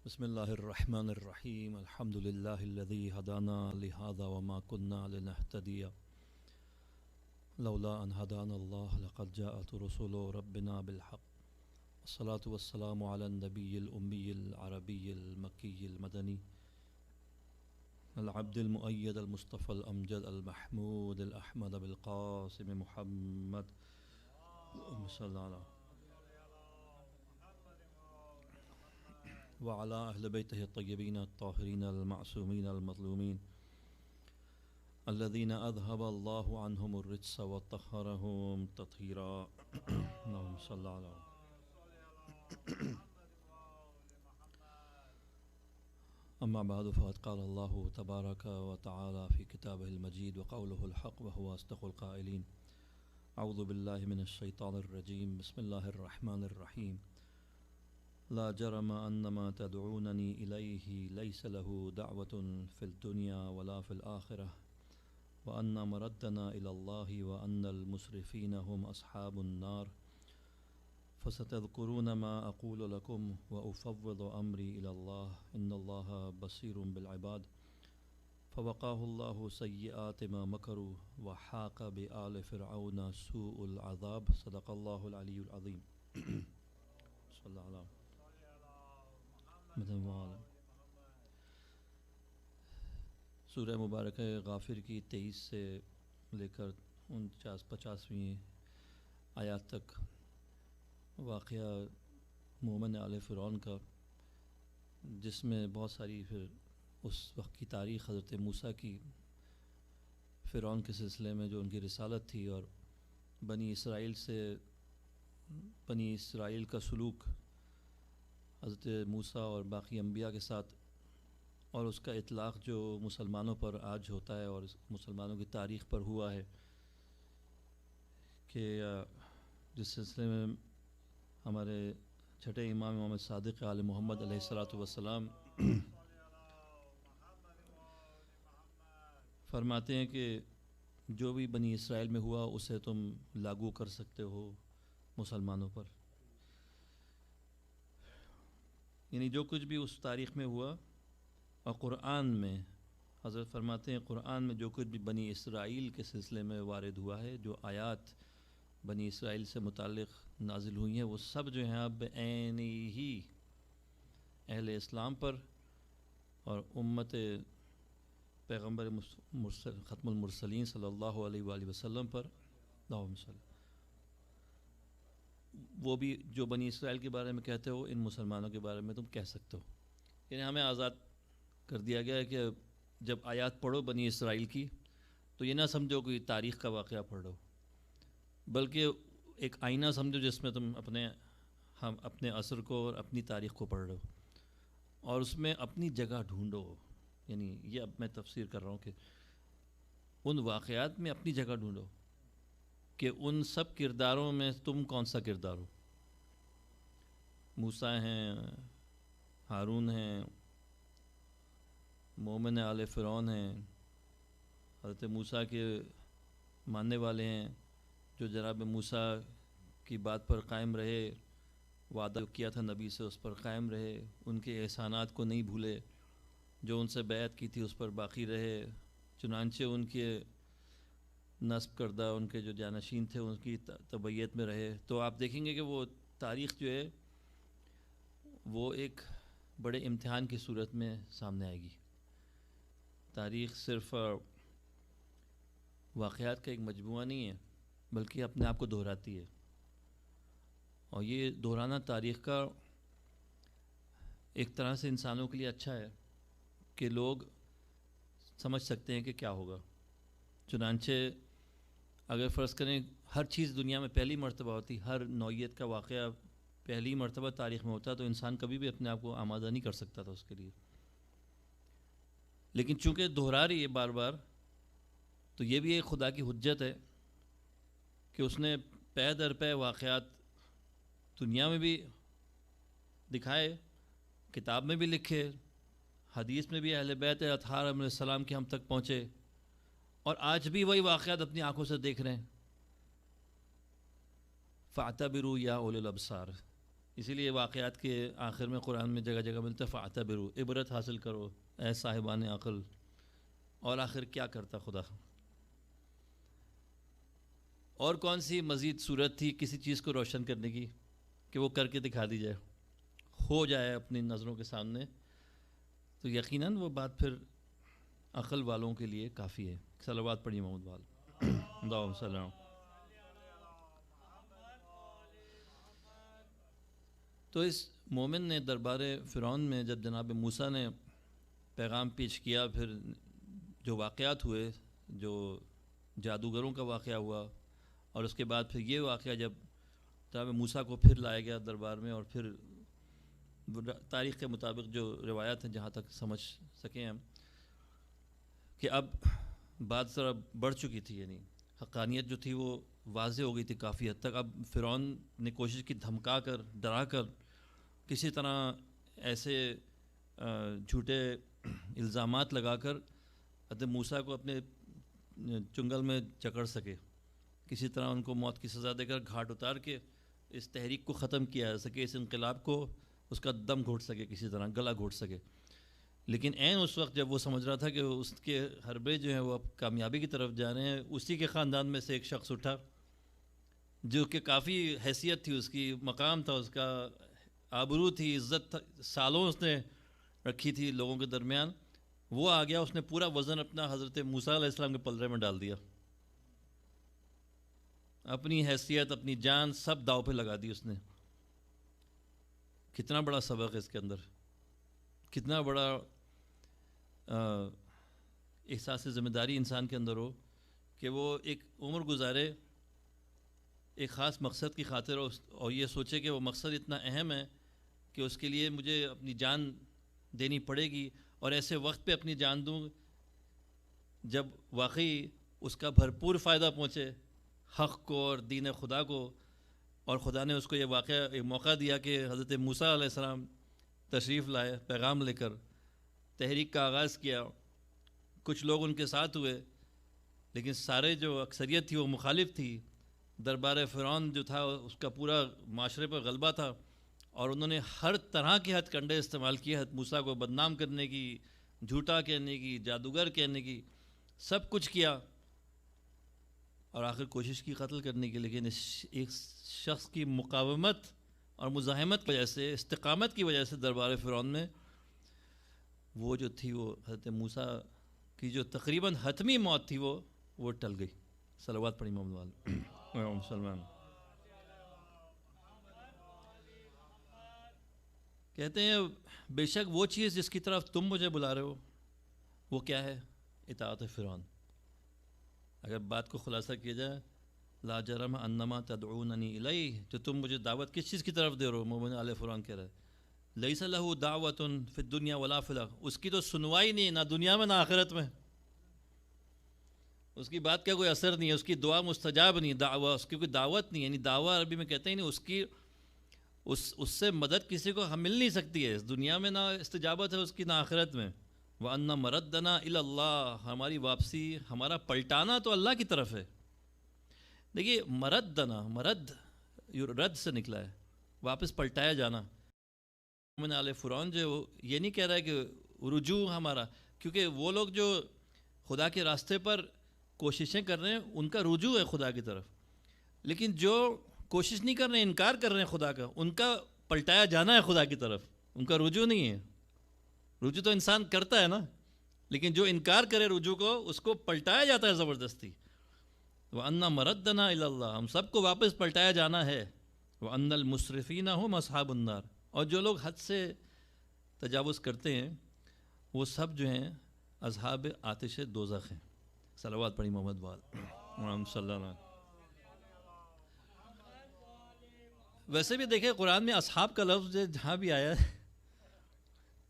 بسم اللہ الرحمن الرحیم الحمد للہ الذی ہدانا لہذا وما كنا لنہتدی لولا ان ہدانا اللہ لقد جاءت رسول ربنا بالحق والصلاة والسلام علی النبی الأمی العربی المکی المدنی العبد المؤید المصطفى الامجد المحمود الاحمد بالقاسم محمد صلی اللہ علیہ وعلى أهل بيته الطيبين الطاهرين المعصومين المظلومين الذين أذهب الله عنهم الرجس وطهرهم تطهيرا اللهم صل على أما بعد فقد قال الله تبارك وتعالى في كتابه المجيد وقوله الحق وهو أصدق القائلين أعوذ بالله من الشيطان الرجيم بسم الله الرحمن الرحيم لا جرم أن ما تدعونني إليه ليس له دعوة في الدنيا ولا في الآخرة وأن مردنا إلى الله وأن المسرفين هم أصحاب النار فستذكرون ما أقول لكم وأفوض أمري إلى الله إن الله بصير بالعباد فوقاه الله سيئات ما مكروا وحاق بآل فرعون سوء العذاب صدق الله العلي العظيم صلى الله عليه سورہ مبارکہ غافر کی 23 سے لے کر 50ویں آیات تک واقعہ مومن آل فرعون کا، جس میں بہت ساری پھر اس وقت کی تاریخ حضرت موسیٰ کی، فرعون کے سلسلے میں جو ان کی رسالت تھی، اور بنی اسرائیل کا سلوک حضرت موسیٰ اور باقی انبیاء کے ساتھ، اور اس کا اطلاق جو مسلمانوں پر آج ہوتا ہے اور مسلمانوں کی تاریخ پر ہوا ہے، کہ جس سلسلے میں ہمارے چھٹے امام محمد صادق آل محمد علیہ الصلاۃ والسلام فرماتے ہیں کہ جو بھی بنی اسرائیل میں ہوا اسے تم لاگو کر سکتے ہو مسلمانوں پر، یعنی جو کچھ بھی اس تاریخ میں ہوا، اور قرآن میں حضرت فرماتے ہیں قرآن میں جو کچھ بھی بنی اسرائیل کے سلسلے میں وارد ہوا ہے، جو آیات بنی اسرائیل سے متعلق نازل ہوئی ہیں، وہ سب جو ہیں اب عین ہی اہل اسلام پر اور امت پیغمبر ختم المرسلین صلی اللہ علیہ وآلہ وسلم پر اللہم صلی، وہ بھی جو بنی اسرائیل کے بارے میں کہتے ہو، ان مسلمانوں کے بارے میں تم کہہ سکتے ہو۔ یعنی ہمیں آزاد کر دیا گیا ہے کہ جب آیات پڑھو بنی اسرائیل کی تو یہ نہ سمجھو کہ تاریخ کا واقعہ پڑھ رہو، بلکہ ایک آئینہ سمجھو جس میں تم اپنے عصر کو اور اپنی تاریخ کو پڑھ رہے ہو، اور اس میں اپنی جگہ ڈھونڈو۔ یعنی یہ اب میں تفسیر کر رہا ہوں کہ ان واقعات میں اپنی جگہ ڈھونڈو کہ ان سب کرداروں میں تم کون سا کردار ہو۔ موسیٰ ہیں، ہارون ہیں، مومن آل فرعون ہیں، حضرت موسیٰ کے ماننے والے ہیں، جو جناب موسیٰ کی بات پر قائم رہے، وعدہ کیا تھا نبی سے اس پر قائم رہے، ان کے احسانات کو نہیں بھولے، جو ان سے بیعت کی تھی اس پر باقی رہے، چنانچہ ان کے نصب کردہ ان کے جو جانشین تھے ان کی تبعیت میں رہے۔ تو آپ دیکھیں گے کہ وہ تاریخ جو ہے وہ ایک بڑے امتحان کی صورت میں سامنے آئے گی۔ تاریخ صرف واقعات کا ایک مجموعہ نہیں ہے، بلکہ اپنے آپ کو دہراتی ہے، اور یہ دہرانا تاریخ کا ایک طرح سے انسانوں کے لیے اچھا ہے کہ لوگ سمجھ سکتے ہیں کہ کیا ہوگا۔ چنانچہ اگر فرض کریں ہر چیز دنیا میں پہلی مرتبہ ہوتی، ہر نوعیت کا واقعہ پہلی مرتبہ تاریخ میں ہوتا، تو انسان کبھی بھی اپنے آپ کو آمادہ نہیں کر سکتا تھا اس کے لیے۔ لیکن چونکہ دہرا رہی ہے بار بار، تو یہ بھی ایک خدا کی حجت ہے کہ اس نے پے در پے واقعات دنیا میں بھی دکھائے، کتاب میں بھی لکھے، حدیث میں بھی اہل بیت اطہار علیہ السلام کے ہم تک پہنچے، اور آج بھی وہی واقعات اپنی آنکھوں سے دیکھ رہے ہیں۔ فاعتبروا یا اولي الابصار، اسی لیے واقعات کے آخر میں قرآن میں جگہ جگہ ملتا ہے فاعتبروا، عبرت حاصل کرو اے صاحبان عقل. اور آخر کیا کرتا خدا؟ اور کون سی مزید صورت تھی کسی چیز کو روشن کرنے کی کہ وہ کر کے دکھا دی جائے، ہو جائے اپنی نظروں کے سامنے؟ تو یقیناً وہ بات پھر عقل والوں کے لیے کافی ہے. صلوات پڑھیے محمد وال اللہم صلی اللہ. تو اس مومن نے دربار فرعون میں جب جناب موسیٰ نے پیغام پیش کیا، پھر جو واقعات ہوئے، جو جادوگروں کا واقعہ ہوا، اور اس کے بعد پھر یہ واقعہ جب جناب موسیٰ کو پھر لایا گیا دربار میں، اور پھر تاریخ کے مطابق جو روایات ہیں جہاں تک سمجھ سکیں ہم، کہ اب بات ذرا بڑھ چکی تھی، یعنی حقانیت جو تھی وہ واضح ہو گئی تھی کافی حد تک. اب فرعون نے کوشش کی دھمکا کر، ڈرا کر، کسی طرح ایسے جھوٹے الزامات لگا کر حضرت موسیٰ کو اپنے چنگل میں جکڑ سکے، کسی طرح ان کو موت کی سزا دے کر گھاٹ اتار کے اس تحریک کو ختم کیا جا سکے، اس انقلاب کو اس کا دم گھوٹ سکے، کسی طرح گلا گھوٹ سکے. لیکن عین اس وقت جب وہ سمجھ رہا تھا کہ اس کے حربے جو ہیں وہ اب کامیابی کی طرف جا رہے ہیں، اسی کے خاندان میں سے ایک شخص اٹھا جو کہ کافی حیثیت تھی، اس کی مقام تھا، اس کا آبرو تھی، عزت تھا، سالوں اس نے رکھی تھی لوگوں کے درمیان. وہ آ گیا، اس نے پورا وزن اپنا حضرت موسیٰ علیہ السلام کے پلڑے میں ڈال دیا، اپنی حیثیت، اپنی جان سب داؤ پہ لگا دی اس نے. کتنا بڑا سبق ہے اس کے اندر، کتنا بڑا احساس ذمہ داری انسان کے اندر ہو کہ وہ ایک عمر گزارے ایک خاص مقصد کی خاطر، اور یہ سوچے کہ وہ مقصد اتنا اہم ہے کہ اس کے لیے مجھے اپنی جان دینی پڑے گی، اور ایسے وقت پہ اپنی جان دوں جب واقعی اس کا بھرپور فائدہ پہنچے حق کو اور دین خدا کو. اور خدا نے اس کو یہ واقعہ ایک موقع دیا کہ حضرت موسیٰ علیہ السلام تشریف لائے پیغام لے کر، تحریک کا آغاز کیا. کچھ لوگ ان کے ساتھ ہوئے، لیکن سارے جو اکثریت تھی وہ مخالف تھی. دربار فرعون جو تھا اس کا پورا معاشرے پر غلبہ تھا، اور انہوں نے ہر طرح کے ہتھ کنڈے استعمال کیے حضرت موسیٰ کو بدنام کرنے کی، جھوٹا کہنے کی، جادوگر کہنے کی، سب کچھ کیا، اور آخر کوشش کی قتل کرنے کی. لیکن ایک شخص کی مقاومت اور مزاحمت کی وجہ سے، استقامت کی وجہ سے دربار فرعون میں وہ جو تھی، وہ حضرت موسیٰ کی جو تقریباً حتمی موت تھی وہ ٹل گئی. صلوات پڑھی محمد وال مسلمان. کہتے ہیں بے شک وہ چیز جس کی طرف تم مجھے بلا رہے ہو وہ کیا ہے؟ اطاعت فرعون. اگر بات کو خلاصہ کیا جائے، لا جرم انما تدعوننی الیہ، جو تم مجھے دعوت کس چیز کی طرف دے رہے ہو؟ مومن آل فرعون کہہ رہا ہے لیس لہ دعوت فی الدنیا ولا فی الاخرہ، اس کی تو سنوائی نہیں، نہ دنیا میں نہ آخرت میں، اس کی بات کا کوئی اثر نہیں ہے، اس کی دعا مستجاب نہیں، دعویٰ اس کی کوئی دعوت نہیں، یعنی دعویٰ عربی میں کہتے ہیں نہیں، اس کی اس سے مدد کسی کو مل نہیں سکتی ہے، اس دنیا میں نہ استجابت ہے اس کی، نہ آخرت میں. وَأَنَّ مَرَدَّنَا إِلَى اللَّهِ، ہماری واپسی، ہمارا پلٹانا تو اللہ کی طرف ہے. دیکھیے مردنا، مرد رد سے نکلا ہے، واپس پلٹایا جانا. مومن آل فرعون جو یہ نہیں کہہ رہا ہے کہ رجوع ہمارا، کیونکہ وہ لوگ جو خدا کے راستے پر کوششیں کر رہے ہیں ان کا رجوع ہے خدا کی طرف، لیکن جو کوشش نہیں کر رہے ہیں، انکار کر رہے ہیں خدا کا، ان کا پلٹایا جانا ہے خدا کی طرف، ان کا رجوع نہیں ہے. رجوع تو انسان کرتا ہے نا، لیکن جو انکار کرے رجوع کو اس کو پلٹایا جاتا ہے زبردستی. وَأَنَّ مَرَدَّنَا إِلَى اللَّهِ، ہم سب کو واپس پلٹایا جانا ہے. وَأَنَّ الْمُسْرِفِينَ هُمْ أَصْحَابُ النَّارِ، اور جو لوگ حد سے تجاوز کرتے ہیں وہ سب جو ہیں اصحاب آتش دوزخ ہیں. صلوات پڑھی محمد وال صلی اللہ علیہ. ویسے بھی دیکھیں قرآن میں اصحاب کا لفظ جہاں بھی آیا ہے،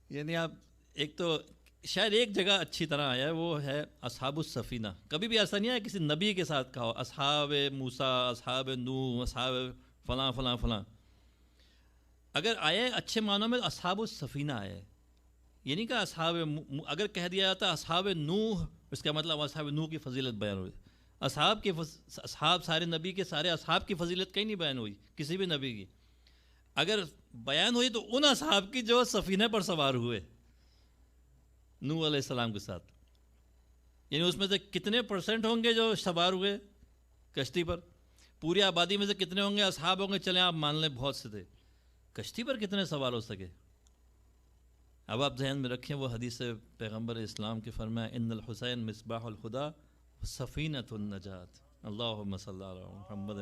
یعنی آپ ایک تو شاید ایک جگہ اچھی طرح آیا ہے، وہ ہے اصحاب السفینہ. کبھی بھی ایسا نہیں ہے کسی نبی کے ساتھ کہا ہو اصحاب موسیٰ، اصحاب نوح، اصحاب فلاں فلاں فلاں. اگر آیا ہے اچھے معنوں میں اصحاب السفینہ آیا ہے، یہ نہیں کہا اصحاب. اگر کہہ دیا جاتا اصحاب نوح، اس کا مطلب اصحاب نوح کی فضیلت بیان ہوئی. اصحاب سارے نبی کے سارے اصحاب کی فضیلت کہیں نہیں بیان ہوئی کسی بھی نبی کی. اگر بیان ہوئی تو ان اصحاب کی جو سفینے پر سوار ہوئے نوح علیہ السلام کے ساتھ، یعنی اس میں سے کتنے پرسنٹ ہوں گے جو سوار ہوئے کشتی پر؟ پوری آبادی میں سے کتنے ہوں گے اصحاب ہوں گے؟ چلیں آپ مان لیں بہت سے تھے، کشتی پر کتنے سوار ہو سکے؟ اب آپ ذہن میں رکھیں وہ حدیث پیغمبر اسلام کے فرمایا ان الحسین مصباح الخدا سفینۃ النجات، اللہم صلی علی محمد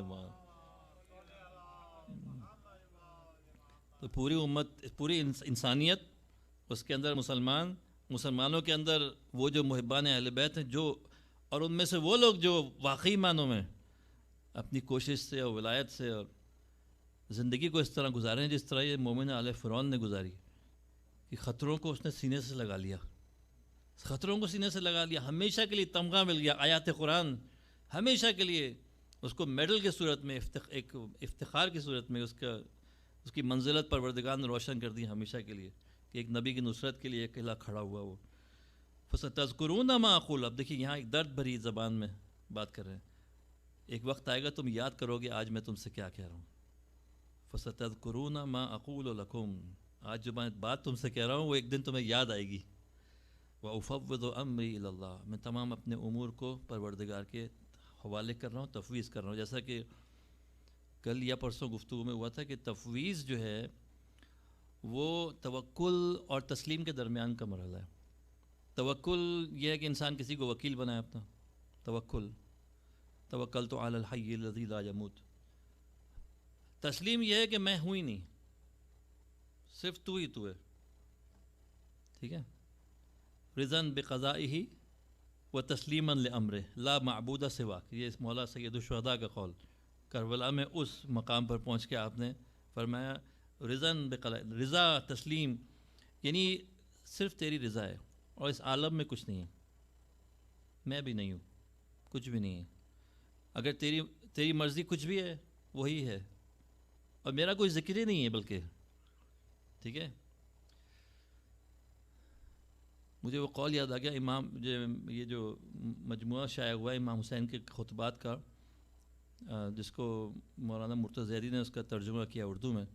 تو پوری امت، پوری انسانیت، اس کے اندر مسلمانوں کے اندر وہ جو محبان اہل بیت ہیں، جو اور ان میں سے وہ لوگ جو واقعی معنوں میں اپنی کوشش سے اور ولایت سے اور زندگی کو اس طرح گزارے ہیں جس طرح یہ مومن آل فرعون نے گزاری، کہ خطروں کو اس نے سینے سے لگا لیا، خطروں کو سینے سے لگا لیا، ہمیشہ کے لیے تمغہ مل گیا، آیات قرآن ہمیشہ کے لیے اس کو میڈل کی صورت میں، ایک افتخار کی صورت میں اس کی منزلت پروردگار نے روشن کر دی ہمیشہ کے لیے، کہ ایک نبی کی نصرت کے لیے اکیلا کھڑا ہوا وہ۔ فَسَتَذْكُرُونَ مَا أَقُولُ، اب دیکھیے یہاں ایک درد بھری زبان میں بات کر رہے ہیں، ایک وقت آئے گا تم یاد کرو گے آج میں تم سے کیا کہہ رہا ہوں۔ فَسَتَذْكُرُونَ مَا أَقُولُ لَكُمْ، آج جو میں بات تم سے کہہ رہا ہوں وہ ایک دن تمہیں یاد آئے گی۔ وَأُفَوِّضُ أَمْرِي إِلَى اللَّهِ، میں تمام اپنے امور کو پروردگار کے حوالے کر رہا ہوں، تفویض کر رہا ہوں۔ جیسا کہ کل یا پرسوں گفتگو میں ہوا تھا کہ تفویض جو ہے وہ توکل اور تسلیم کے درمیان کا مرحلہ ہے۔ توکل یہ ہے کہ انسان کسی کو وکیل بنائے اپنا، توکلت علی الحی الذی لا یموت۔ تسلیم یہ ہے کہ میں ہوں ہی نہیں، صرف تو ہی تو ہے، ٹھیک ہے۔ رضاً بقضائہ و تسلیما لامرہ لا معبود سواک، یہ اس مولا سید الشہداء کا قول۔ کربلا میں اس مقام پر پہنچ کے آپ نے فرمایا رضاً بقضاء، رضا تسلیم، یعنی صرف تیری رضا ہے اور اس عالم میں کچھ نہیں ہے، میں بھی نہیں ہوں، کچھ بھی نہیں ہے، اگر تیری مرضی کچھ بھی ہے وہی ہے، اور میرا کوئی ذکر ہی نہیں ہے بلکہ، ٹھیک ہے۔ مجھے وہ قول یاد آ گیا امام یہ جو مجموعہ شائع ہوا ہے امام حسین کے خطبات کا، جس کو مولانا مرتضی زیدی نے اس کا ترجمہ کیا اردو میں،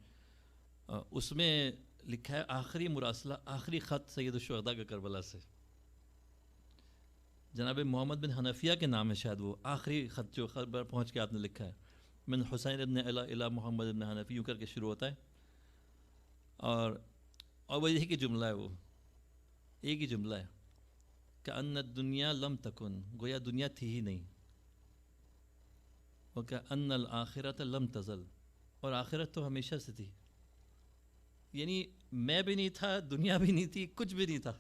اس میں لکھا ہے آخری مراسلہ، آخری خط سید الشہداء کا کربلا سے، جناب محمد بن حنفیہ کے نام ہے شاید وہ آخری خط جو خبر پہنچ کے آپ نے لکھا ہے، من حسین ابن الی محمد ابن حنفی یوں کر کے شروع ہوتا ہے، اور وہ یہی کی جملہ ہے، وہ ایک ہی جملہ ہے کہ الدنیا لم تکن، گویا دنیا تھی ہی نہیں، وَكَأَنَّ الْآخِرَةَ لَمْ تَزَلْ، اور آخرت تو ہمیشہ سے تھی، یعنی میں بھی نہیں تھا، دنیا بھی نہیں تھی، کچھ بھی نہیں تھا،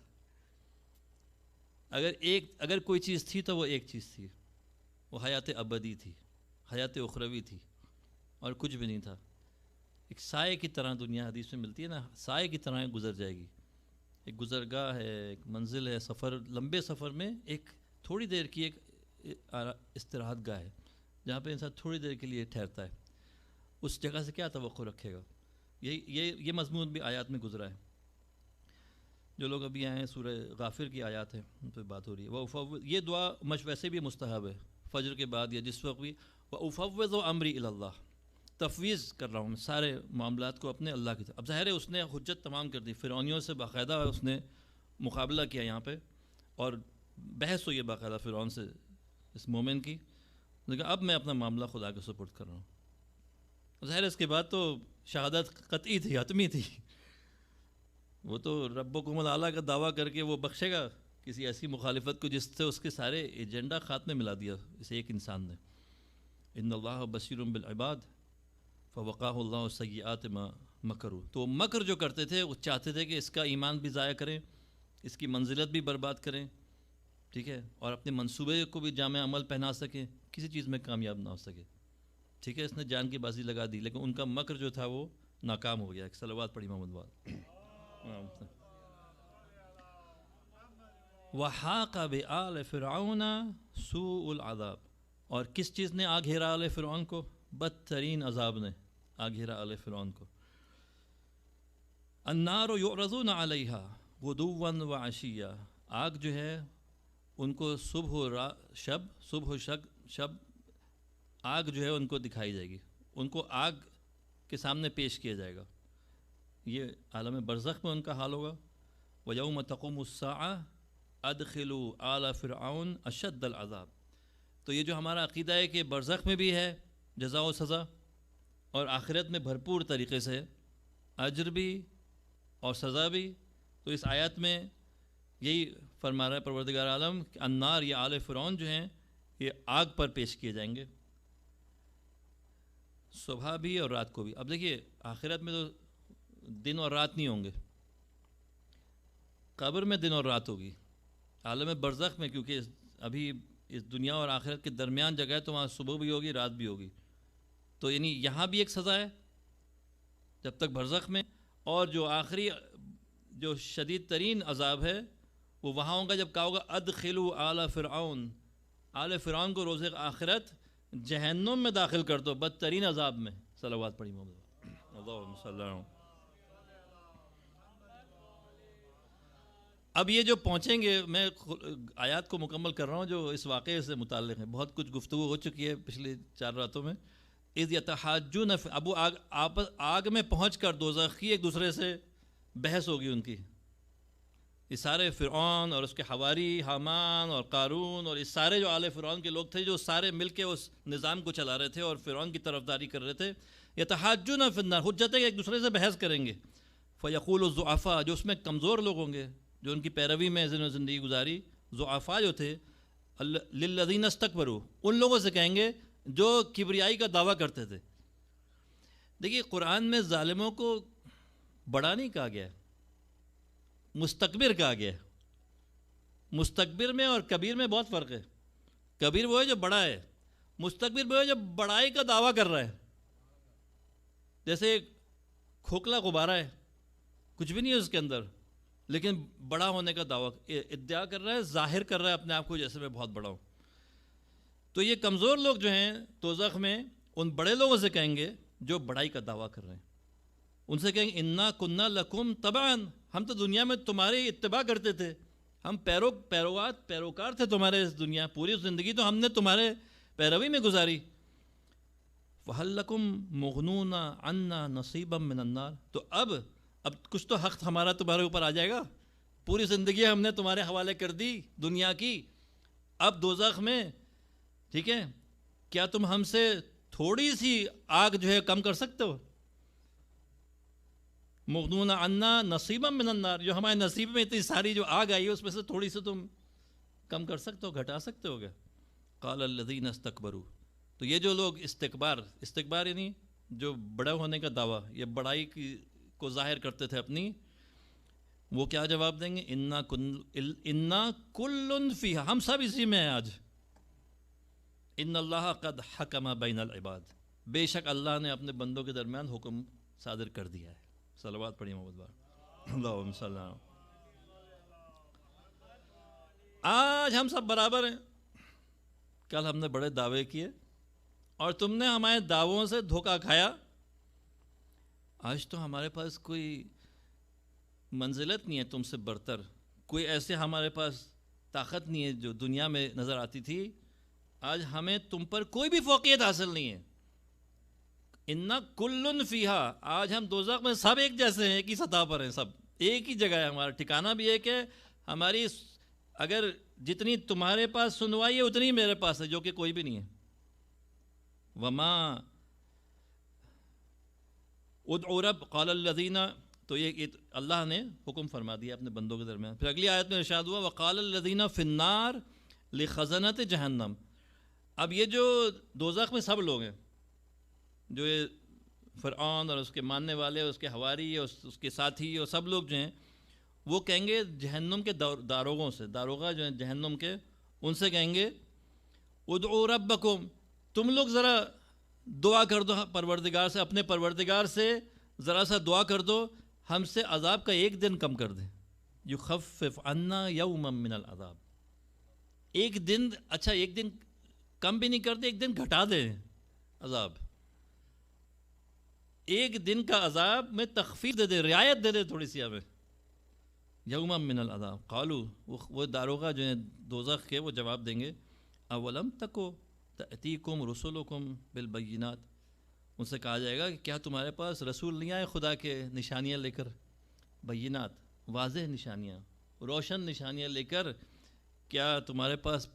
اگر کوئی چیز تھی تو وہ ایک چیز تھی، وہ حیات ابدی تھی، حیات اخروی تھی، اور کچھ بھی نہیں تھا۔ ایک سائے کی طرح دنیا حدیث میں ملتی ہے نا، سائے کی طرح گزر جائے گی، ایک گزرگاہ ہے، ایک منزل ہے، سفر، لمبے سفر میں ایک تھوڑی دیر کی ایک استراحت گاہ ہے جہاں پہ انسان تھوڑی دیر کے لیے ٹھہرتا ہے، اس جگہ سے کیا توقع رکھے گا؟ یہ مضمون بھی آیات میں گزرا ہے۔ جو لوگ ابھی آئے ہیں سورہ غافر کی آیات ہیں ان پہ بات ہو رہی ہے۔ یہ دعا ویسے بھی مستحب ہے فجر کے بعد یا جس وقت بھی، وَأُفَوِّضُ أَمْرِي إِلَى اللَّهِ، تفویض کر رہا ہوں سارے معاملات کو اپنے اللہ کی طرف۔ اب ظاہر ہے اس نے حجت تمام کر دی، فرعونیوں سے باقاعدہ اس نے مقابلہ کیا یہاں پہ، اور بحث ہوئی ہے باقاعدہ فرعون سے اس مومن کی، لیکن اب میں اپنا معاملہ خدا کے سپرد کر رہا ہوں۔ ظاہر ہے اس کے بعد تو شہادت قطعی تھی، حتمی تھی، وہ تو ربکم الاعلیٰ کا دعویٰ کر کے وہ بخشے گا کسی ایسی مخالفت کو جس سے اس کے سارے ایجنڈا خاتمے ملا دیا اسے ایک انسان نے۔ ان اللہ بصیر بالعباد فوقاہ اللہ سیئات ما مکروا، تو مکر جو کرتے تھے وہ چاہتے تھے کہ اس کا ایمان بھی ضائع کریں، اس کی منزلت بھی برباد کریں، ٹھیک ہے، اور اپنے منصوبے کو بھی جامع عمل پہنا سکیں، کسی چیز میں کامیاب نہ ہو سکے، ٹھیک ہے، اس نے جان کی بازی لگا دی، لیکن ان کا مکر جو تھا وہ ناکام ہو گیا۔ ایک صلوات پڑھی محمد بعد۔ وَحَاقَ بِآلِ فِرْعَوْنَ سُوءُ الْعَذَابِ، اور کس چیز نے آ گھیرا آل فرعون کو؟ بدترین عذاب نے آ گھیرا آل فرعون کو۔ النَّارُ يُعْرَضُونَ عَلَيْهَا غُدُوًّا وَعَشِيًّا، آگ جو ہے ان کو صبح و شب آگ جو ہے ان کو دکھائی جائے گی، ان کو آگ کے سامنے پیش کیا جائے گا. یہ عالم برزخ میں ان کا حال ہوگا. وَيَوْمَ تَقُومُ السَّاعَةُ أَدْخِلُوا آلَ فِرْعَوْنَ أَشَدَّ الْعَذَابِ. تو یہ جو ہمارا عقیدہ ہے کہ برزخ میں بھی ہے جزا و سزا اور آخرت میں بھرپور طریقے سے اجر بھی اور سزا بھی، تو اس آیت میں یہی فرما رہا ہے پروردگار عالم کہ النار یا آل فرعون جو ہیں یہ آگ پر پیش کیے جائیں گے صبح بھی اور رات کو بھی. اب دیکھیے آخرت میں تو دن اور رات نہیں ہوں گے، قبر میں دن اور رات ہوگی. عالم برزخ میں کیونکہ ابھی اس دنیا اور آخرت کے درمیان جگہ ہے تو وہاں صبح بھی ہوگی رات بھی ہوگی. تو یعنی یہاں بھی ایک سزا ہے جب تک برزخ میں، اور جو آخری جو شدید ترین عذاب ہے وہ وہاں ہوگا جب کہا ہوگا ادخلوا آل فرعون، آل فرعون کو روز آخرت جہنم میں داخل کر دو بدترین عذاب میں. صلوات پڑھی محمد اللہم صلی اللہ علیہ وسلم. اب یہ جو پہنچیں گے، میں آیات کو مکمل کر رہا ہوں جو اس واقعے سے متعلق ہیں، بہت کچھ گفتگو ہو چکی ہے پچھلی 4 راتوں میں. اذ یتحاجون اب وہ آگ میں پہنچ کر دوزخی ایک دوسرے سے بحث ہوگی ان کی. یہ سارے فرعون اور اس کے حواری حامان اور قارون اور اس سارے جو آل فرعون کے لوگ تھے جو سارے مل کے اس نظام کو چلا رہے تھے اور فرعون کی طرفداری کر رہے تھے. یتحاجون فی النار، حجت ہے کہ ایک دوسرے سے بحث کریں گے. فیقول الضعفاء، جو اس میں کمزور لوگ ہوں گے جو ان کی پیروی میں زندگی گزاری، ضعفاء جو تھے، للذین استکبروا، ان لوگوں سے کہیں گے جو کبریائی کا دعویٰ کرتے تھے. دیکھیے قرآن میں ظالموں کو بڑا نہیں کہا گیا ہے، مستکبر کہا گیا ہے. مستکبر میں اور کبیر میں بہت فرق ہے. کبیر وہ ہے جو بڑا ہے، مستکبر وہ ہے جو بڑائی کا دعویٰ کر رہا ہے. جیسے کھوکھلا غبارہ ہے، کچھ بھی نہیں ہے اس کے اندر، لیکن بڑا ہونے کا دعویٰ ادعا کر رہا ہے، ظاہر کر رہا ہے اپنے آپ کو جیسے میں بہت بڑا ہوں. تو یہ کمزور لوگ جو ہیں دوزخ میں ان بڑے لوگوں سے کہیں گے جو بڑائی کا دعویٰ کر رہے ہیں. ان سے کہیں گے انا کننا لکم تبعا، ہم تو دنیا میں تمہاری اتباع کرتے تھے، ہم پیروکار تھے تمہارے. اس دنیا پوری زندگی تو ہم نے تمہارے پیروی میں گزاری. فہل لکم مغنون عنا نصیبا من النار، تو اب کچھ تو حق ہمارا تمہارے اوپر آ جائے گا. پوری زندگی ہم نے تمہارے حوالے کر دی دنیا کی، اب دوزخ میں، ٹھیک ہے، کیا تم ہم سے تھوڑی سی آگ جو ہے کم کر سکتے ہو؟ مغنون عنا نصیبا من النار، جو ہمارے نصیب میں اتنی ساری جو آگ آئی ہے اس میں سے تھوڑی سی تم کم کر سکتے ہو، گھٹا سکتے ہو گیا؟ قال الذین استکبروا، تو یہ جو لوگ استکبار یعنی جو بڑا ہونے کا دعویٰ یا بڑائی کو ظاہر کرتے تھے اپنی، وہ کیا جواب دیں گے؟ انا کل فیہا، ہم سب اسی میں ہیں آج. ان اللہ قد حکم بین العباد، بے شک اللہ نے اپنے بندوں کے درمیان حکم صادر کر دیا ہے. صلوات پڑھیے محمد بار اللہم صلی اللہ علیہ وسلم. آج ہم سب برابر ہیں. کل ہم نے بڑے دعوے کیے اور تم نے ہمارے دعووں سے دھوکہ کھایا. آج تو ہمارے پاس کوئی منزلت نہیں ہے تم سے برتر، کوئی ایسے ہمارے پاس طاقت نہیں ہے جو دنیا میں نظر آتی تھی. آج ہمیں تم پر کوئی بھی فوقیت حاصل نہیں ہے. انا کل فیہا، آج ہم دوزخ میں سب ایک جیسے ہیں، ایک ہی سطح پر ہیں، سب ایک ہی جگہ ہے، ہمارا ٹھکانہ بھی ایک ہے. ہماری اگر جتنی تمہارے پاس سنوائی ہے اتنی میرے پاس ہے، جو کہ کوئی بھی نہیں ہے. وما ادعو رب قال الذین، تو یہ اللہ نے حکم فرما دیا اپنے بندوں کے درمیان. پھر اگلی آیت میں ارشاد ہوا وقال الذین فی النار لخزنۃ جہنم. اب یہ جو دوزخ میں سب لوگ ہیں، جو یہ فرعون اور اس کے ماننے والے، اس کے حواری اور اس کے ساتھی اور سب لوگ جو ہیں، وہ کہیں گے جہنم کے داروغوں سے، داروغہ جو ہیں جہنم کے، ان سے کہیں گے ادعو ربکم، تم لوگ ذرا دعا کر دو پروردگار سے، اپنے پروردگار سے ذرا سا دعا کر دو ہم سے عذاب کا ایک دن کم کر دیں. یخفف عنا یوما من العذاب، ایک دن، اچھا ایک دن کم بھی نہیں کر دے، ایک دن گھٹا دیں عذاب، ایک دن کا عذاب میں تخفیف دے دے، رعایت دے دے تھوڑی سی ہمیں. یوما من العذاب قالو، وہ داروغہ جو ہیں دوزخ کے، وہ جواب دیں گے اولم تکو تأتیکم رسلکم بالبینات، ان سے کہا جائے گا کہ کیا تمہارے پاس رسول نہیں آئے خدا کے نشانیاں لے کر، بینات، واضح نشانیاں، روشن نشانیاں لے کر، کیا تمہارے پاس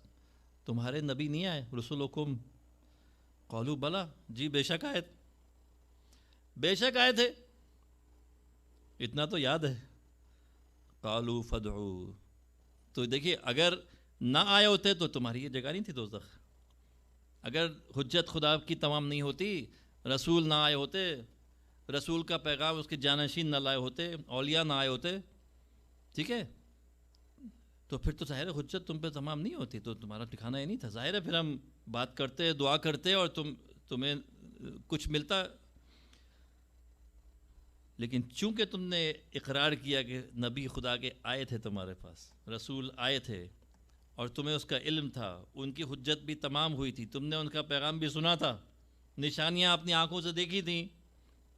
تمہارے نبی نہیں آئے؟ رسولکم قالوا بلا، جی بے شک آئے، بے شک آئے تھے، اتنا تو یاد ہے۔ قالوا فادعوا، تو دیکھیے اگر نہ آئے ہوتے تو تمہاری یہ جگہ نہیں تھی دوزخ، اگر حجت خدا کی تمام نہیں ہوتی، رسول نہ آئے ہوتے، رسول کا پیغام اس کے جانشین نہ لائے ہوتے، اولیاء نہ آئے ہوتے، ٹھیک ہے، تو پھر تو ظاہر ہے حجت تم پہ تمام نہیں ہوتی، تو تمہارا ٹھکانہ یہ نہیں تھا۔ ظاہر ہے پھر ہم بات کرتے، دعا کرتے اور تمہیں کچھ ملتا، لیکن چونکہ تم نے اقرار کیا کہ نبی خدا کے آئے تھے، تمہارے پاس رسول آئے تھے اور تمہیں اس کا علم تھا، ان کی حجت بھی تمام ہوئی تھی، تم نے ان کا پیغام بھی سنا تھا، نشانیاں اپنی آنکھوں سے دیکھی تھیں،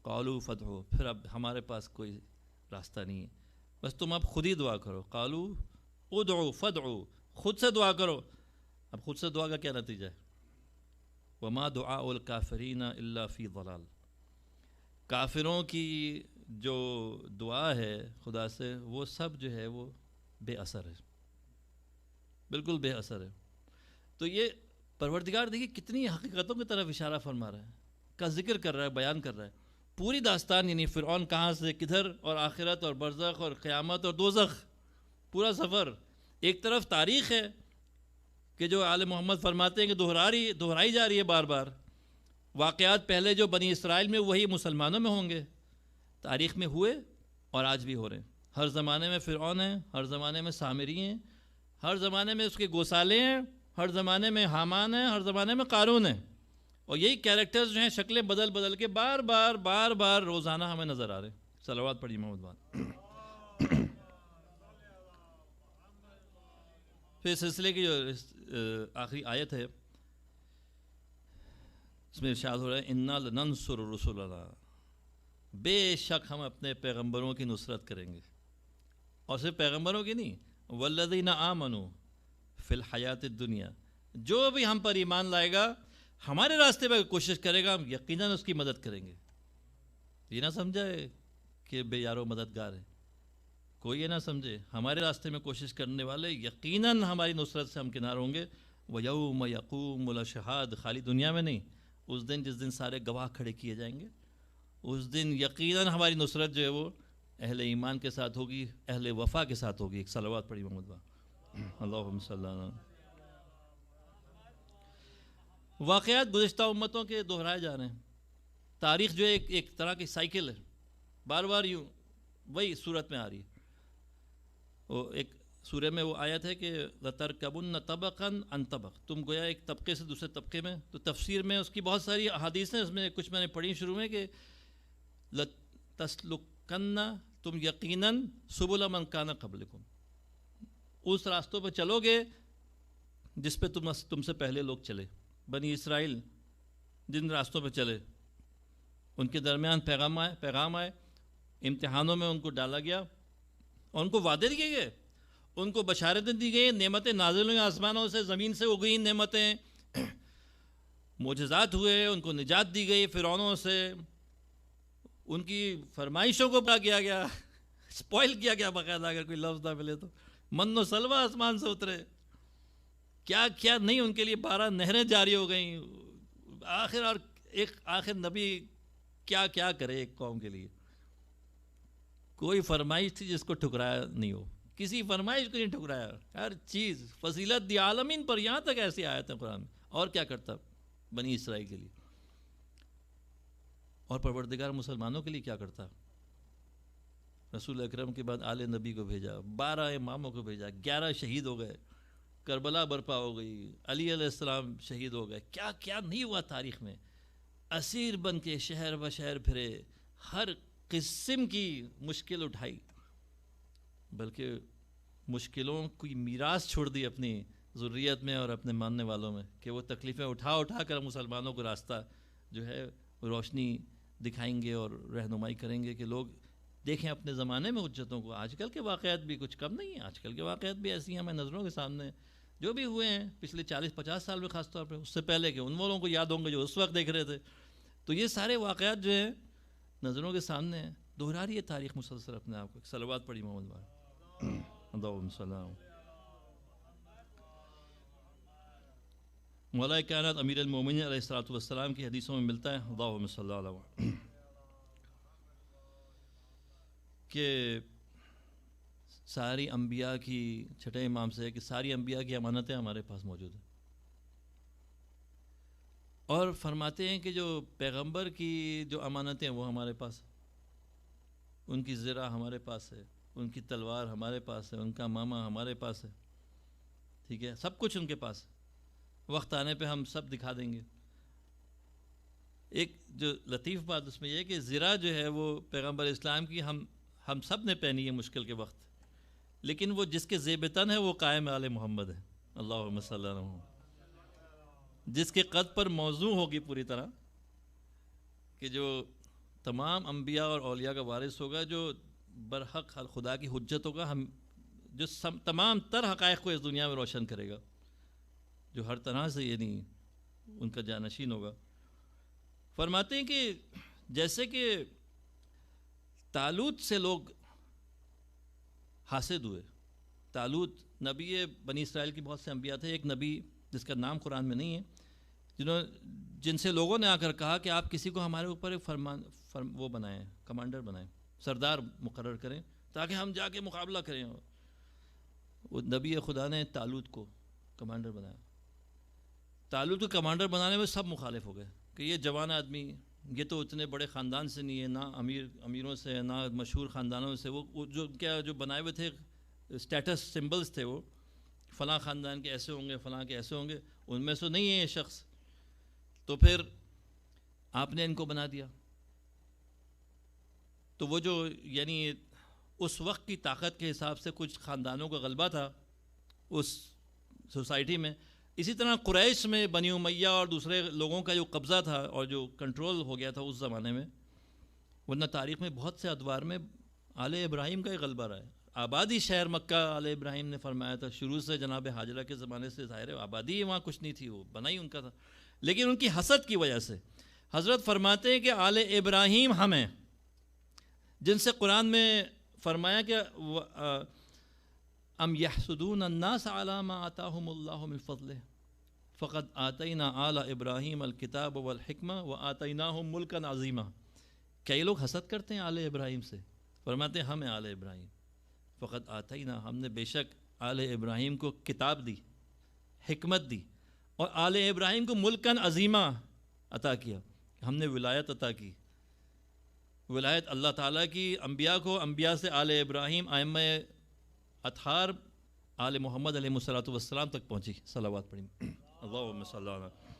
قالوا فادعوا، پھر اب ہمارے پاس کوئی راستہ نہیں ہے، بس تم اب خود ہی دعا کرو، قالوا ادعوا فادعوا، خود سے دعا کرو۔ اب خود سے دعا کا کیا نتیجہ ہے؟ وما دعاء الکافرین الا فی ضلال، کافروں کی جو دعا ہے خدا سے، وہ سب جو ہے وہ بے اثر ہے، بالکل بے اثر ہے۔ تو یہ پروردگار دیکھیے کتنی حقیقتوں کی طرف اشارہ فرما رہا ہے، کا ذکر کر رہا ہے، بیان کر رہا ہے، پوری داستان، یعنی فرعون کہاں سے کدھر، اور آخرت اور برزخ اور قیامت اور دوزخ، پورا سفر۔ ایک طرف تاریخ ہے کہ جو آل محمد فرماتے ہیں کہ دہرائی جا رہی ہے بار بار، واقعات پہلے جو بنی اسرائیل میں وہی مسلمانوں میں ہوں گے، تاریخ میں ہوئے اور آج بھی ہو رہے ہیں، ہر زمانے میں فرعون ہیں، ہر زمانے میں سامری ہیں، ہر زمانے میں اس کے گوسالے ہیں، ہر زمانے میں حامان ہیں، ہر زمانے میں قارون ہیں، اور یہی کیریکٹرز جو ہیں شکلیں بدل بدل کے بار بار روزانہ ہمیں نظر آ رہے ہیں۔ صلوات پڑھیے محمد بان۔ پھر سلسلے کی جو آخری آیت ہے اس میں ارشاد ہو رہا ہے انا لننصر رسلنا، بے شک ہم اپنے پیغمبروں کی نصرت کریں گے، اور صرف پیغمبروں کی نہیں، والذین آمنوا فی الحیات الدنیا، جو بھی ہم پر ایمان لائے گا، ہمارے راستے پہ کوشش کرے گا، ہم یقیناً اس کی مدد کریں گے۔ یہ نہ سمجھے کہ بے یارو مددگار ہے، کوئی یہ نہ سمجھے، ہمارے راستے میں کوشش کرنے والے یقیناً ہماری نصرت سے ہمکنار ہوں گے۔ وَيَوْمَ يَقُومُ الْأَشْهَادُ، خالی دنیا میں نہیں، اس دن جس دن سارے گواہ کھڑے کیے جائیں گے، اس دن یقیناً ہماری نصرت جو ہے وہ اہل ایمان کے ساتھ ہوگی، اہل وفا کے ساتھ ہوگی۔ ایک صلوات پڑھی محمد با۔ اللہم صلی اللہ علیہ۔ واقعات گزشتہ امتوں کے دہرائے جا رہے ہیں، تاریخ جو ہے ایک طرح کی سائیکل ہے، بار بار یوں وہی صورت میں آ رہی ہے۔ وہ ایک سورہ میں وہ آیت ہے کہ لَتَرْكَبُنَّ طَبَقًا عَنْ طَبَقٍ، تم گویا ایک طبقے سے دوسرے طبقے میں، تو تفسیر میں اس کی بہت ساری احادیث ہیں، اس میں کچھ میں نے پڑھی شروع میں کہ لَتَسْلُكَنَّ، تم یقیناً سُبُلَ مَنْ كَانَ قَبْلِكُمْ، اس راستوں پہ چلو گے جس پہ تم سے پہلے لوگ چلے، بنی اسرائیل جن راستوں پہ چلے، ان کے درمیان پیغام آئے، امتحانوں میں ان کو ڈالا گیا، اور ان کو وعدے دیے گئے، ان کو بشارتیں دی گئی، نعمتیں نازل ہوئیں آسمانوں سے، زمین سے اگئی نعمتیں، معجزات ہوئے، ان کو نجات دی گئی فرعونوں سے، ان کی فرمائشوں کو پورا کیا گیا، سپوائل کیا گیا باقاعدہ، اگر کوئی لفظ نہ ملے تو من و سلوہ آسمان سے اترے، کیا کیا نہیں ان کے لیے، 12 نہریں جاری ہو گئیں، آخر نبی کیا کیا کرے ایک قوم کے لیے، کوئی فرمائش تھی جس کو ٹھکرایا نہیں ہو، کسی فرمائش کو نہیں ٹھکرایا، ہر چیز فضیلت دی عالمین پر، یہاں تک ایسی آیت ہے قرآن میں۔ اور کیا کرتا بنی اسرائیل کے لیے، اور پروردگار مسلمانوں کے لیے کیا کرتا؟ رسول اکرم کے بعد آل نبی کو بھیجا، 12 اماموں کو بھیجا، 11 شہید ہو گئے، کربلا برپا ہو گئی، علی علیہ السلام شہید ہو گئے، کیا کیا نہیں ہوا تاریخ میں، اسیر بن کے شہر و شہر پھرے، ہر قسم کی مشکل اٹھائی، بلکہ مشکلوں کی میراث چھوڑ دی اپنی ذریت میں اور اپنے ماننے والوں میں، کہ وہ تکلیفیں اٹھا کر مسلمانوں کو راستہ جو ہے روشنی دکھائیں گے اور رہنمائی کریں گے، کہ لوگ دیکھیں اپنے زمانے میں حجتوں کو۔ آج کل کے واقعات بھی کچھ کم نہیں ہیں، آج کل کے واقعات بھی ایسی ہیں ہمیں نظروں کے سامنے جو بھی ہوئے ہیں پچھلے 40-50 سال میں، خاص طور پہ، اس سے پہلے کہ ان والوں کو یاد ہوں گے جو اس وقت دیکھ رہے تھے، تو یہ سارے واقعات جو ہیں نظروں کے سامنے ہیں، دہرا رہی ہے تاریخ مسلسل اپنے آپ کو. صلوات پڑھی محمد بار. اللہم صلی اللہ. مولا کائنات امیر المومنین علیہ الصلوۃ والسلام کی حدیثوں میں ملتا ہے اللہم صلی اللہ علیہ کہ ساری انبیاء کی، چھٹے امام سے ہے کہ ساری انبیاء کی امانتیں ہمارے پاس موجود ہیں، اور فرماتے ہیں کہ جو پیغمبر کی جو امانتیں ہیں وہ ہمارے پاس، ان کی زرہ ہمارے پاس ہے، ان کی تلوار ہمارے پاس ہے، ان کا امامہ ہمارے پاس ہے، ٹھیک ہے، سب کچھ ان کے پاس ہے. وقت آنے پہ ہم سب دکھا دیں گے. ایک جو لطیف بات اس میں یہ ہے کہ زرہ جو ہے وہ پیغمبر اسلام کی ہم سب نے پہنی ہے مشکل کے وقت، لیکن وہ جس کے زیب تن ہے وہ قائم آل محمد ہے. اللہم صلی اللہ علیہ وسلم. جس کے قد پر موضوع ہوگی پوری طرح، کہ جو تمام انبیاء اور اولیاء کا وارث ہوگا، جو برحق خدا کی حجت ہوگا، جو تمام تر حقائق کو اس دنیا میں روشن کرے گا، جو ہر طرح سے یعنی ان کا جانشین ہوگا. فرماتے ہیں کہ جیسے کہ طالوت سے لوگ حاسد ہوئے. طالوت نبی بنی اسرائیل کی بہت سے انبیاء تھے. ایک نبی جس کا نام قرآن میں نہیں ہے، جن سے لوگوں نے آ کر کہا کہ آپ کسی کو ہمارے اوپر ایک وہ بنائیں، کمانڈر بنائیں، سردار مقرر کریں تاکہ ہم جا کے مقابلہ کریں. وہ نبی خدا نے طالوت کو کمانڈر بنایا. طالوت کو کمانڈر بنانے میں سب مخالف ہو گئے کہ یہ جوان آدمی، یہ تو اتنے بڑے خاندان سے نہیں ہے، نہ امیروں سے ہے، نہ مشہور خاندانوں سے. وہ جو کیا جو بنائے ہوئے تھے اسٹیٹس سمبلز تھے، وہ فلاں خاندان کے ایسے ہوں گے، فلاں کے ایسے ہوں گے، ان میں سے نہیں ہے یہ شخص. تو پھر آپ نے ان کو بنا دیا. تو وہ جو یعنی اس وقت کی طاقت کے حساب سے کچھ خاندانوں کا غلبہ تھا اس سوسائٹی میں. اسی طرح قریش میں بنی امیہ اور دوسرے لوگوں کا جو قبضہ تھا اور جو کنٹرول ہو گیا تھا اس زمانے میں. ورنہ تاریخ میں بہت سے ادوار میں آل ابراہیم کا ہی غلبہ رہا ہے. آبادی شہر مکہ آل ابراہیم نے فرمایا تھا شروع سے. جناب حاجرہ کے زمانے سے ظاہر ہے آبادی وہاں کچھ نہیں تھی، وہ بنا ہی ان کا تھا، لیکن ان کی حسد کی وجہ سے حضرت فرماتے ہیں کہ آل ابراہیم ہم ہیں جن سے قرآن میں فرمایا کہ ام یحسدون الناس علی ما آتاہم اللہ من فضلہ فقد آتینا آل ابراہیم الکتاب والحکمہ وآتیناہم ملکا عظیما. کئی لوگ حسد کرتے ہیں آل ابراہیم سے. فرماتے ہیں ہم ہیں آل ابراہیم. فقد آتینا، ہم نے بے شک آل ابراہیم کو کتاب دی، حکمت دی، اور آل ابراہیم کو ملکا عظیما عطا کیا. ہم نے ولایت عطا کی. ولایت اللہ تعالیٰ کی انبیاء کو، انبیاء سے آل ابراہیم ائمہ اطہار آل محمد علیہ الصلوۃ والسلام تک پہنچی. صلوات پڑھی. اللہم صلی اللہ علیہ.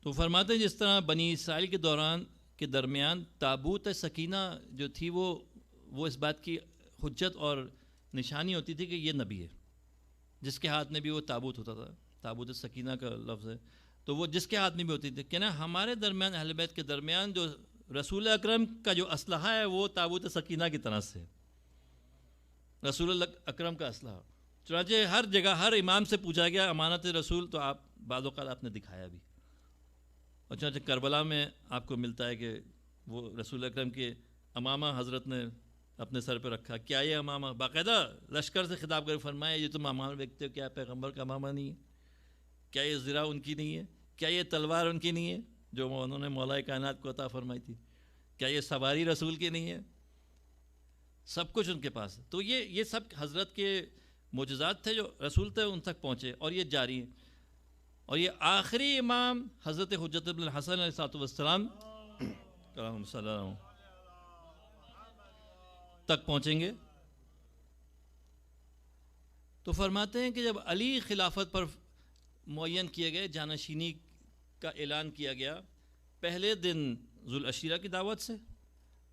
تو فرماتے ہیں جس طرح بنی اسرائیل کے دوران کے درمیان تابوت سکینہ جو تھی وہ اس بات کی حجت اور نشانی ہوتی تھی کہ یہ نبی ہے. جس کے ہاتھ میں بھی وہ تابوت ہوتا تھا، تابوت سکینہ کا لفظ ہے، تو وہ جس کے ہاتھ میں بھی ہوتی تھی. کہ نا ہمارے درمیان، اہل بیت کے درمیان جو رسول اکرم کا جو اسلحہ ہے وہ تابوت سکینہ کی طرح سے رسول اکرم کا اسلحہ. چنانچہ ہر جگہ ہر امام سے پوچھا گیا امانت رسول، تو آپ بعض اوقات آپ نے دکھایا بھی. اور چنانچہ کربلا میں آپ کو ملتا ہے کہ وہ رسول اکرم کے امامہ حضرت نے اپنے سر پہ رکھا. کیا یہ امامہ باقاعدہ لشکر سے خطاب کر فرمایا یہ تم امامہ دیکھتے ہو، کیا پیغمبر کا امامہ نہیں ہے؟ کیا یہ زرہ ان کی نہیں ہے؟ کیا یہ تلوار ان کی نہیں ہے جو انہوں نے مولا کائنات کو عطا فرمائی تھی؟ کیا یہ سواری رسول کی نہیں ہے؟ سب کچھ ان کے پاس. تو یہ سب حضرت کے معجزات تھے جو رسول تھے ان تک پہنچے، اور یہ جاری ہیں. اور یہ آخری امام حضرت حجت ابن الحسن علیہ السلام تک پہنچیں گے. تو فرماتے ہیں کہ جب علی خلافت پر معین کیے گئے، جانشینی کا اعلان کیا گیا پہلے دن ذوالعشیرہ کی دعوت سے،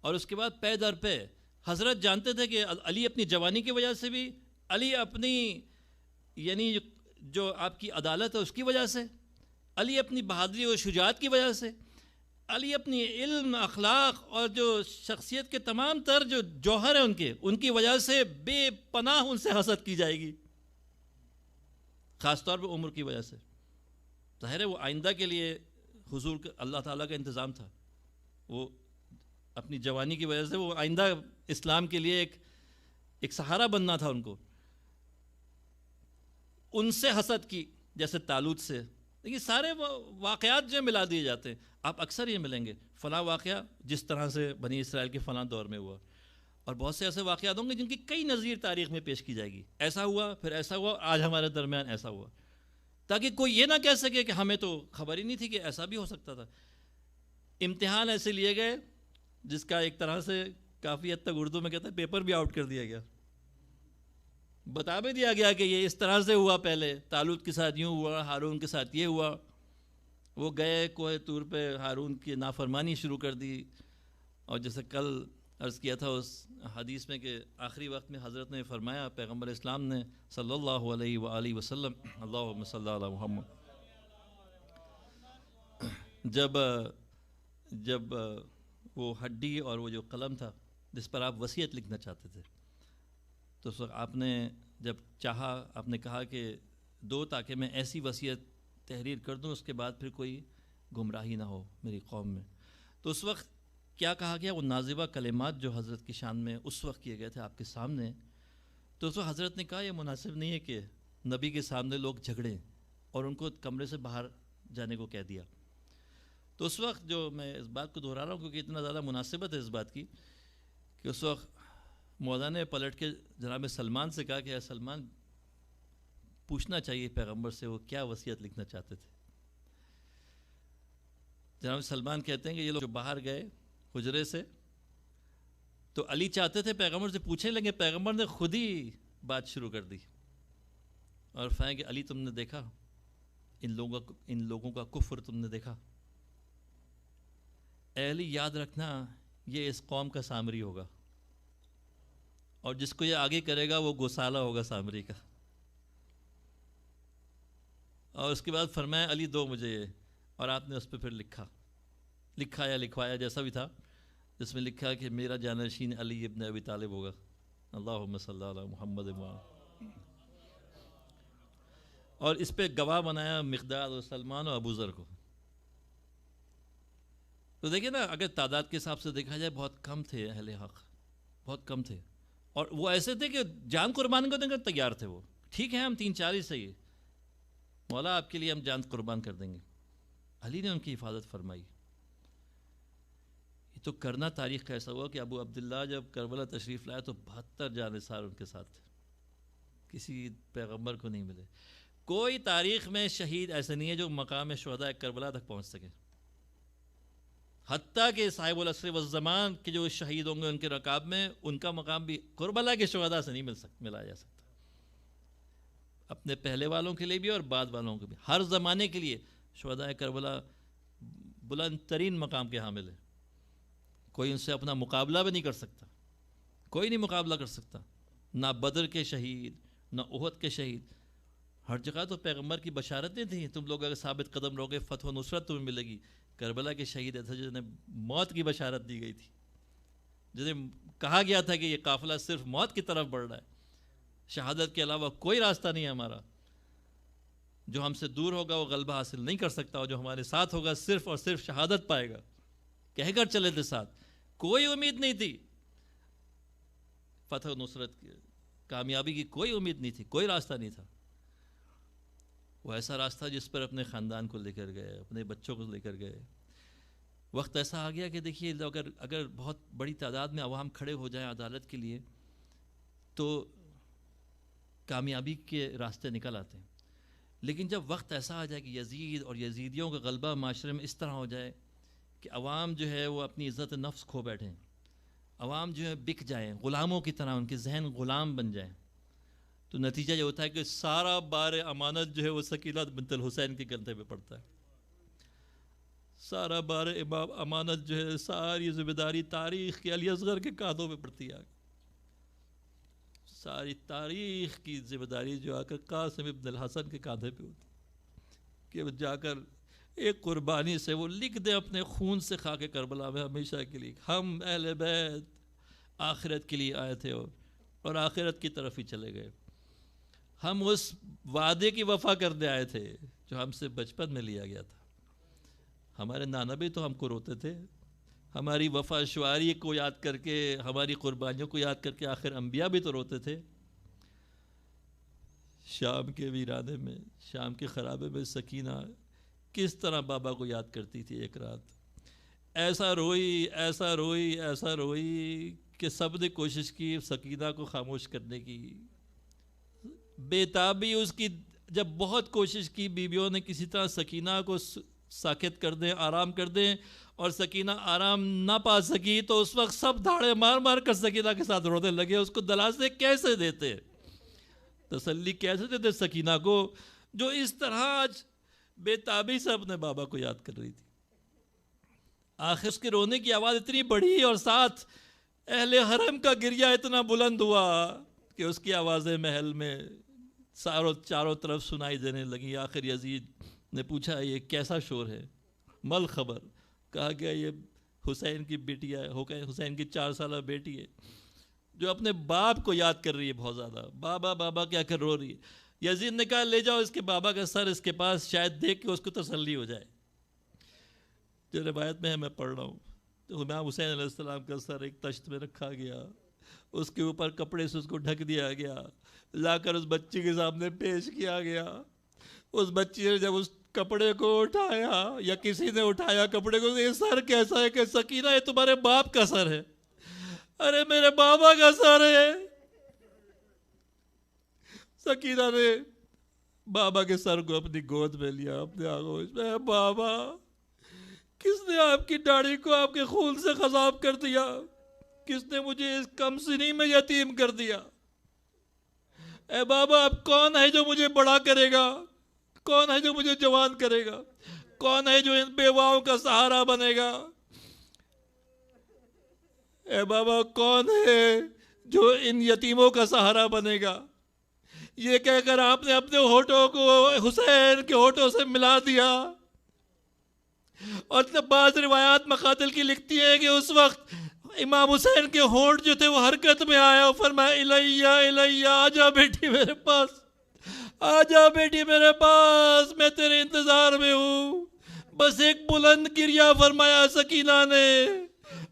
اور اس کے بعد پے در پے حضرت جانتے تھے کہ علی اپنی جوانی کی وجہ سے بھی، علی اپنی یعنی جو آپ کی عدالت ہے اس کی وجہ سے، علی اپنی بہادری اور شجاعت کی وجہ سے، علی اپنی علم، اخلاق اور جو شخصیت کے تمام تر جو جوہر ہیں ان کی وجہ سے بے پناہ ان سے حسد کی جائے گی، خاص طور پہ عمر کی وجہ سے. ظاہر ہے وہ آئندہ کے لیے حضور کا اللہ تعالیٰ کا انتظام تھا، وہ اپنی جوانی کی وجہ سے وہ آئندہ اسلام کے لیے ایک سہارا بننا تھا ان کو. ان سے حسد کی جیسے طالوت سے. یہ سارے واقعات جو ملا دیے جاتے ہیں. آپ اکثر یہ ملیں گے فلاں واقعہ جس طرح سے بنی اسرائیل کے فلاں دور میں ہوا، اور بہت سے ایسے واقعات ہوں گے جن کی کئی نظیر تاریخ میں پیش کی جائے گی. ایسا ہوا، پھر ایسا ہوا، آج ہمارے درمیان ایسا ہوا، تاکہ کوئی یہ نہ کہہ سکے کہ ہمیں تو خبر ہی نہیں تھی کہ ایسا بھی ہو سکتا تھا. امتحان ایسے لیے گئے جس کا ایک طرح سے کافی حد تک اردو میں کہتا ہے پیپر بھی آؤٹ کر دیا گیا. بتا بھی دیا گیا کہ یہ اس طرح سے ہوا، پہلے طالوت کے ساتھ یوں ہوا، ہارون کے ساتھ یہ ہوا. وہ گئے کوہ طور پہ، ہارون کی نافرمانی شروع کر دی. اور جیسے کل عرض کیا تھا اس حدیث میں کہ آخری وقت میں حضرت نے فرمایا، پیغمبر اسلام نے صلی اللہ علیہ وآلہ وسلم، اللہم صلی علی محمد، جب وہ ہڈی اور وہ جو قلم تھا جس پر آپ وصیت لکھنا چاہتے تھے، تو اس وقت آپ نے جب چاہا، آپ نے کہا کہ دو تاکہ میں ایسی وصیت تحریر کر دوں اس کے بعد پھر کوئی گمراہی نہ ہو میری قوم میں. تو اس وقت کیا کہا گیا؟ وہ نازبہ کلمات جو حضرت کی شان میں اس وقت کیے گئے تھے آپ کے سامنے. تو اس وقت حضرت نے کہا یہ مناسب نہیں ہے کہ نبی کے سامنے لوگ جھگڑیں، اور ان کو کمرے سے باہر جانے کو کہہ دیا. تو اس وقت جو میں اس بات کو دہرا رہا ہوں کیونکہ اتنا زیادہ مناسبت ہے اس بات کی، کہ اس وقت مولانا نے پلٹ کے جناب سلمان سے کہا کہ اے سلمان، پوچھنا چاہیے پیغمبر سے وہ کیا وصیت لکھنا چاہتے تھے. جناب سلمان کہتے ہیں کہ یہ لوگ جو باہر گئے حجرے سے، تو علی چاہتے تھے پیغمبر سے پوچھنے لگے، پیغمبر نے خود ہی بات شروع کر دی اور فرمایا کہ علی تم نے دیکھا ان لوگوں کا کفر، تم نے دیکھا. اے علی یاد رکھنا یہ اس قوم کا سامری ہوگا، اور جس کو یہ آگے کرے گا وہ گوسالہ ہوگا سامری کا. اور اس کے بعد فرمایا علی دو مجھے یہ، اور آپ نے اس پہ پھر لکھا یا لکھوایا جیسا بھی تھا، جس میں لکھا کہ میرا جانشین علی ابن ابی طالب ہوگا. اللہم صلی علی محمد. اور اس پہ گواہ بنایا مقداد اور سلمان اور ابو ذر کو. تو دیکھیں نا، اگر تعداد کے حساب سے دیکھا جائے بہت کم تھے اہل حق، بہت کم تھے، اور وہ ایسے تھے کہ جان قربان کرنے کو تیار تھے. وہ ٹھیک ہے ہم 3-4 ہی صحیح، مولا آپ کے لیے ہم جان قربان کر دیں گے. علی نے ان کی حفاظت فرمائی. یہ تو کرنا تاریخ کا ایسا ہوا کہ ابو عبداللہ جب کربلا تشریف لائے تو 72 جانثار ان کے ساتھ تھے، کسی پیغمبر کو نہیں ملے. کوئی تاریخ میں شہید ایسے نہیں ہے جو مقام شہداء کربلا تک پہنچ سکے. حتیٰ کہ صاحب العصر والزمان کے جو شہید ہوں گے ان کے رکاب میں، ان کا مقام بھی کربلا کے شہداء سے نہیں ملا جا سکتا. اپنے پہلے والوں کے لیے بھی اور بعد والوں کے بھی، ہر زمانے کے لیے شہداء کربلا بلند ترین مقام کے حامل ہے. کوئی ان سے اپنا مقابلہ بھی نہیں کر سکتا، کوئی نہیں مقابلہ کر سکتا. نہ بدر کے شہید، نہ احد کے شہید. ہر جگہ تو پیغمبر کی بشارتیں تھیں، تم لوگ اگر ثابت قدم رہو گے فتح و نصرت تمہیں ملے گی. کربلا کے شہید ایسے جنہیں موت کی بشارت دی گئی تھی، جنہیں کہا گیا تھا کہ یہ قافلہ صرف موت کی طرف بڑھ رہا ہے، شہادت کے علاوہ کوئی راستہ نہیں ہے ہمارا. جو ہم سے دور ہوگا وہ غلبہ حاصل نہیں کر سکتا، اور جو ہمارے ساتھ ہوگا صرف اور صرف شہادت پائے گا. کہہ کر چلے تھے ساتھ، کوئی امید نہیں تھی فتح و نصرت کی، کامیابی کی کوئی امید نہیں تھی، کوئی راستہ نہیں تھا. وہ ایسا راستہ جس پر اپنے خاندان کو لے کر گئے، اپنے بچوں کو لے کر گئے. وقت ایسا آ گیا کہ دیکھیے اگر بہت بڑی تعداد میں عوام کھڑے ہو جائیں عدالت کے لیے تو کامیابی کے راستے نکل آتے ہیں. لیکن جب وقت ایسا آ جائے کہ یزید اور یزیدیوں کا غلبہ معاشرے میں اس طرح ہو جائے کہ عوام جو ہے وہ اپنی عزت نفس کھو بیٹھیں، عوام جو ہے بک جائیں، غلاموں کی طرح ان کے ذہن غلام بن جائیں، تو نتیجہ یہ ہوتا ہے کہ سارا بار امانت جو ہے وہ ثقیلہ بنت الحسین کے کندھے پہ پڑتا ہے. سارا بار امانت جو ہے، ساری ذمہ داری تاریخ کے علی اصغر کے کاندھوں پہ پڑتی ہے. ساری تاریخ کی ذمہ داری جو آ کر قاسم ابن الحسن کے کاندھے پہ ہوتی کہ وہ جا کر ایک قربانی سے وہ لکھ دیں اپنے خون سے خاک کربلا میں ہمیشہ کے لیے، ہم اہل بیت آخرت کے لیے آئے تھے اور آخرت کی طرف ہی چلے گئے. ہم اس وعدے کی وفا کرنے آئے تھے جو ہم سے بچپن میں لیا گیا تھا. ہمارے نانا بھی تو ہم کو روتے تھے، ہماری وفا شعاری کو یاد کر کے، ہماری قربانیوں کو یاد کر کے. آخر انبیاء بھی تو روتے تھے. شام کے ویرانے میں، شام کے خرابے میں سکینہ کس طرح بابا کو یاد کرتی تھی. ایک رات ایسا روئی، ایسا روئی، ایسا روئی کہ سب نے کوشش کی سکینہ کو خاموش کرنے کی. بےتابی اس کی. جب بہت کوشش کی بیویوں نے کسی طرح سکینہ کو ساکت کر دیں، آرام کر دیں، اور سکینہ آرام نہ پا سکی، تو اس وقت سب دھاڑے مار مار کر سکینہ کے ساتھ رونے لگے. اس کو دلاسے کیسے دیتے، تسلی کیسے دیتے سکینہ کو، جو اس طرح آج بےتابی سے اپنے بابا کو یاد کر رہی تھی. آخر اس کے رونے کی آواز اتنی بڑھی اور ساتھ اہل حرم کا گریہ اتنا بلند ہوا کہ اس کی آوازیں محل میں چاروں طرف سنائی دینے لگی. آخر یزید نے پوچھا یہ کیسا شور ہے، مل خبر؟ کہا گیا یہ حسین کی بیٹی ہے، حسین کی 4 سالہ بیٹی ہے جو اپنے باپ کو یاد کر رہی ہے بہت زیادہ. بابا بابا کیا کر رو رہی ہے. یزید نے کہا لے جاؤ اس کے بابا کا سر اس کے پاس، شاید دیکھ کے اس کو تسلی ہو جائے. جو روایت میں ہے میں پڑھ رہا ہوں. تو امام حسین علیہ السلام کا سر ایک تشت میں رکھا گیا، اس کے اوپر کپڑے سے اس کو ڈھک دیا گیا، لا کر اس بچی کے سامنے پیش کیا گیا. اس بچی نے جب اس کپڑے کو اٹھایا یا کسی نے اٹھایا کپڑے کو، یہ سر کیسا ہے؟ کہ سکینہ یہ تمہارے باپ کا سر ہے. ارے میرے بابا کا سر ہے. سکینہ نے بابا کے سر کو اپنی گود میں لیا، اپنے آغوش میں. بابا، کس نے آپ کی داڑھی کو آپ کے خون سے خضاب کر دیا؟ کس نے مجھے اس کم سنی میں یتیم کر دیا؟ اے بابا، اب کون ہے جو مجھے بڑا کرے گا؟ کون ہے جو مجھے جوان کرے گا؟ کون ہے جو ان بیواؤں کا سہارا بنے گا؟ اے بابا، کون ہے جو ان یتیموں کا سہارا بنے گا؟ یہ کہہ کر آپ نے اپنے ہونٹوں کو حسین کے ہونٹوں سے ملا دیا. اور بعض روایات مقاتل کی لکھتی ہیں کہ اس وقت امام حسین کے ہونٹ جو تھے وہ حرکت میں آیا اور فرمایا الیہ الیہ، آجا بیٹی میرے پاس، آجا بیٹی میرے پاس، میں تیرے انتظار میں ہوں. بس ایک بلند گریہ فرمایا سکینہ نے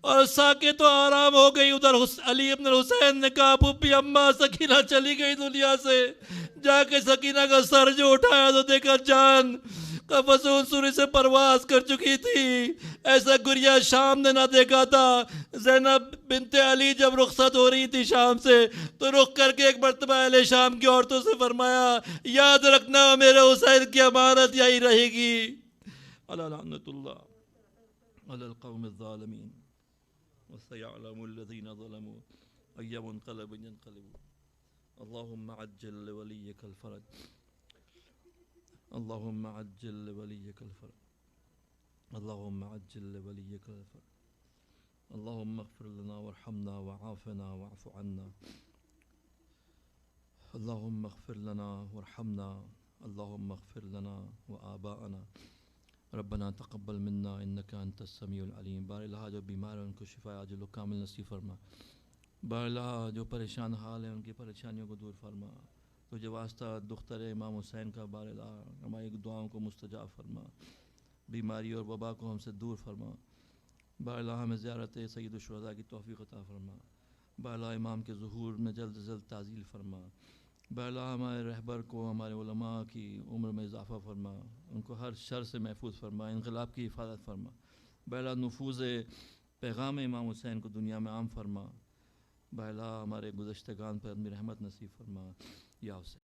اور ساکت تو آرام ہو گئی. ادھر علی ابن حسین نے کہا پھوپھی اماں سکینہ چلی گئی دنیا سے. جا کے سکینہ کا سر جو اٹھایا تو دیکھا جان قفص سوری سے پرواز کر چکی تھی. ایسا گریہ شام نے نہ دیکھا تھا. زینب بنت علی جب رخصت ہو رہی تھی شام سے تو رخ کر کے ایک مرتبہ اہل شام کی عورتوں سے فرمایا یاد رکھنا میرے حسین کی امانت یہی رہے گی. الا لعنت اللہ علی القوم الظالمین وسيعلم الذين ظلموا أي منقلب ينقلبون. اللهم عجل لوليك الفرج، اللهم عجل لوليك الفرج، اللهم عجل لوليك الفرج. اللهم اغفر لنا وارحمنا وعافنا واعف عنا. اللهم اغفر لنا وارحمنا، اللهم اغفر لنا وآباءنا. ربنا تقبل منا انك انت السمیع العلیم. بار الہ جو بیمار ہیں ان کو شفا عاجل و کامل نصیب فرما. بار الہ جو پریشان حال ہیں ان کی پریشانیوں کو دور فرما. تجھے واسطہ دختر امام حسین کا بار الہ ہماری دعاؤں کو مستجاب فرما. بیماری اور وبا کو ہم سے دور فرما. بار الہ ہمیں زیارت سید الشہداء کی توفیق عطا فرما. بار الہ امام کے ظہور میں جلد از جلد تعزیل فرما. بار الہ ہمارے رہبر کو، ہمارے علماء کی عمر میں اضافہ فرما، ان کو ہر شر سے محفوظ فرما، انقلاب کی حفاظت فرما. بار الہ نفوذ پیغام امام حسین کو دنیا میں عام فرما. بار الہ ہمارے گزشتگان پر اپنی رحمت نصیب فرما. یا حسین.